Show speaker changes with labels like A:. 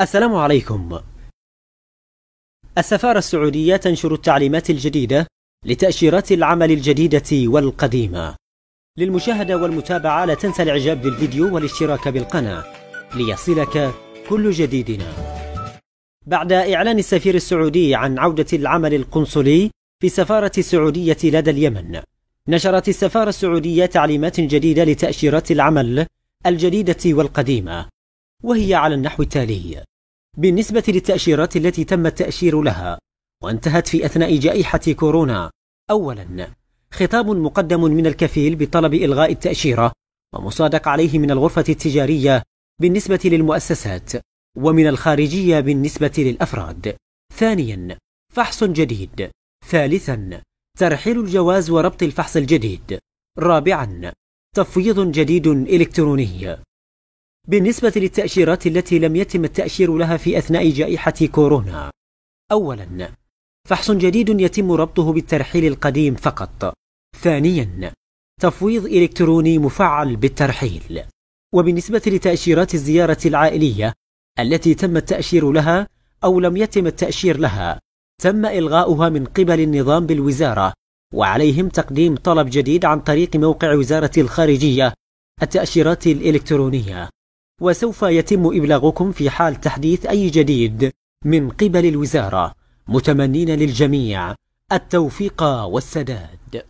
A: السلام عليكم. السفارة السعودية تنشر التعليمات الجديدة لتأشيرات العمل الجديدة والقديمة. للمشاهدة والمتابعة لا تنسى الإعجاب بالفيديو والاشتراك بالقناة ليصلك كل جديدنا. بعد إعلان السفير السعودي عن عودة العمل القنصلي في السفارة السعودية لدى اليمن، نشرت السفارة السعودية تعليمات جديدة لتأشيرات العمل الجديدة والقديمة، وهي على النحو التالي: بالنسبة للتأشيرات التي تم التأشير لها وانتهت في أثناء جائحة كورونا، أولا، خطاب مقدم من الكفيل بطلب إلغاء التأشيرة ومصادق عليه من الغرفة التجارية بالنسبة للمؤسسات، ومن الخارجية بالنسبة للأفراد. ثانيا، فحص جديد. ثالثا، ترحيل الجواز وربط الفحص الجديد. رابعا، تفويض جديد إلكتروني. بالنسبة للتأشيرات التي لم يتم التأشير لها في أثناء جائحة كورونا، أولا، فحص جديد يتم ربطه بالترحيل القديم فقط. ثانيا، تفويض إلكتروني مفعل بالترحيل. وبالنسبة لتأشيرات الزيارة العائلية التي تم التأشير لها أو لم يتم التأشير لها، تم إلغاؤها من قبل النظام بالوزارة، وعليهم تقديم طلب جديد عن طريق موقع وزارة الخارجية التأشيرات الإلكترونية، وسوف يتم إبلاغكم في حال تحديث أي جديد من قبل الوزارة، متمنين للجميع التوفيق والسداد.